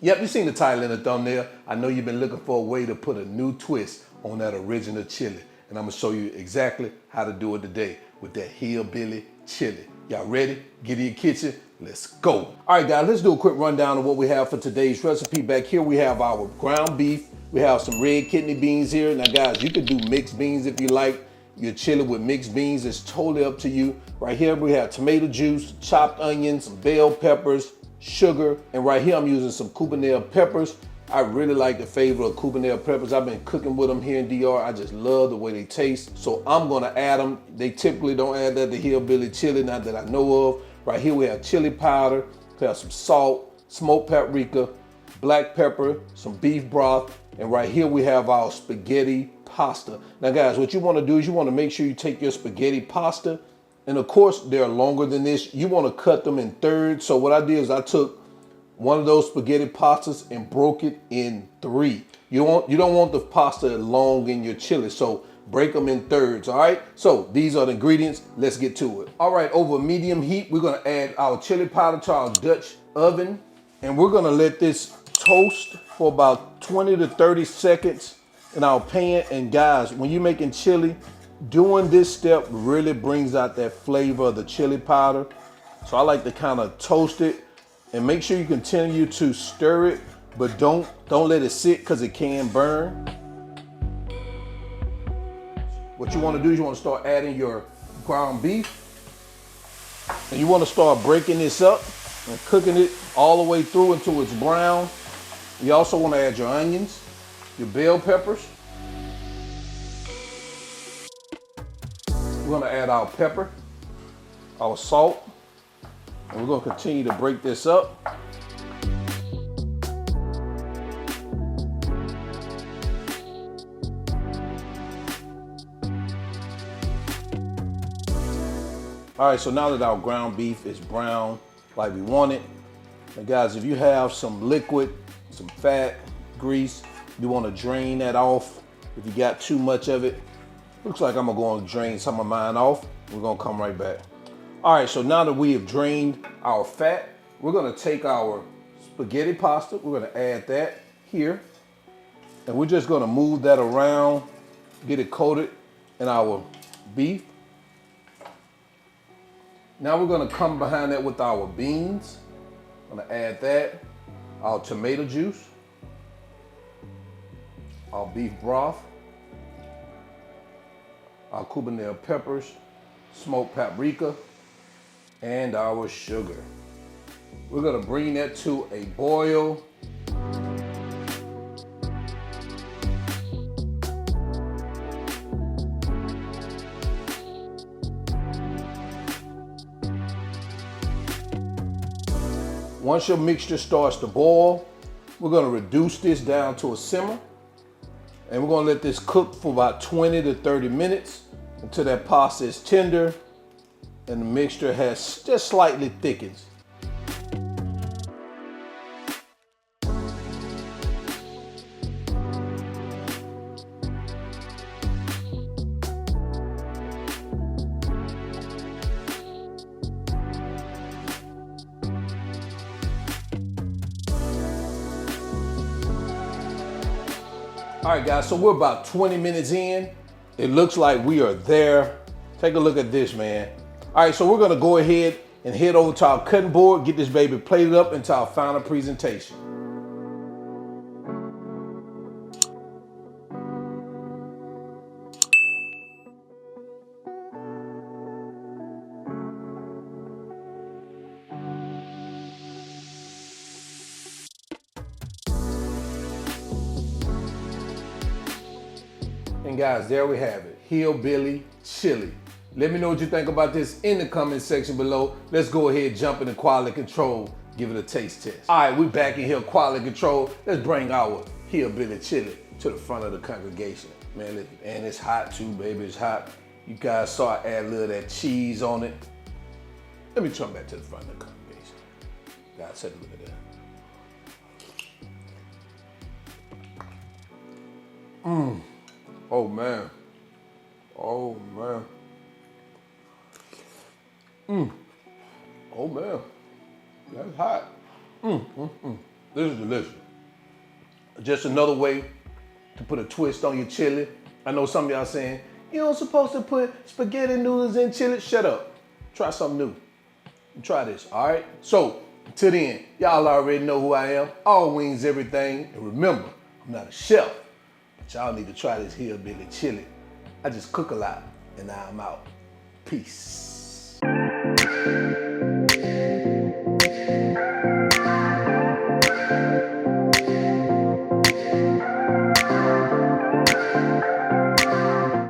Yep, you seen the title in the thumbnail. I know you've been looking for a way to put a new twist on that original chili. And I'm gonna show you exactly how to do it today with that Hillbilly Chili. Y'all ready? Get in your kitchen, let's go. All right guys, let's do a quick rundown of what we have for today's recipe. Back here we have our ground beef. We have some red kidney beans here. Now guys, you can do mixed beans if you like. Your chili with mixed beans is totally up to you. Right here we have tomato juice, chopped onions, bell peppers, sugar, and right here I'm using some Cubanelle peppers. I really like the flavor of Cubanelle peppers. I've been cooking with them here in DR. I just love the way they taste. So I'm gonna add them. They typically don't add that to Hillbilly Chili, not that I know of. Right here we have chili powder, we have some salt, smoked paprika, black pepper, some beef broth, and right here we have our spaghetti pasta. Now guys, what you wanna do is you wanna make sure you take your spaghetti pasta, and of course they're longer than this. You wanna cut them in thirds. So what I did is I took one of those spaghetti pastas and broke it in 3. You don't want the pasta long in your chili, so break them in thirds, all right? So these are the ingredients, let's get to it. All right, over medium heat, we're gonna add our chili powder to our Dutch oven, and we're gonna let this toast for about 20 to 30 seconds in our pan. And guys, when you're making chili, doing this step really brings out that flavor of the chili powder. So I like to kind of toast it. And make sure you continue to stir it, but don't let it sit because it can burn. What you want to do is you want to start adding your ground beef. And you want to start breaking this up and cooking it all the way through until it's brown. You also want to add your onions, your bell peppers. We're going to add our pepper, our salt. And we're going to continue to break this up. All right, so now that our ground beef is brown like we want it, and guys, if you have some liquid, some fat, grease, you want to drain that off. If you got too much of it, looks like I'm going to drain some of mine off. We're going to come right back. All right, so now that we have drained our fat, we're gonna take our spaghetti pasta, we're gonna add that here, and we're just gonna move that around, get it coated in our beef. Now we're gonna come behind that with our beans. I'm gonna add that, our tomato juice, our beef broth, our Cubanelle peppers, smoked paprika, and our sugar. We're gonna bring that to a boil. Once your mixture starts to boil, we're gonna reduce this down to a simmer, and we're gonna let this cook for about 20 to 30 minutes until that pasta is tender and the mixture has just slightly thickens. All right guys, so we're about 20 minutes in. It looks like we are there. Take a look at this, man. All right, so we're gonna go ahead and head over to our cutting board, get this baby plated up into our final presentation. And guys, there we have it, Hillbilly Chili. Let me know what you think about this in the comment section below. Let's go ahead, jump into quality control, give it a taste test. All right, we back in here, quality control. Let's bring our Hillbilly Chili to the front of the congregation. Man, listen, and it's hot too, baby, it's hot. You guys saw I add a little of that cheese on it. Let me turn back to the front of the congregation. Guys, take a look at that. Oh man. Oh man. Oh man. That's hot. This is delicious. Just another way to put a twist on your chili. I know some of y'all saying, you don't supposed to put spaghetti noodles in chili. Shut up. Try something new. Try this, all right? So, to the end, y'all already know who I am. All wings, everything. And remember, I'm not a chef, but y'all need to try this Hillbilly Chili. I just cook a lot, and now I'm out. Peace.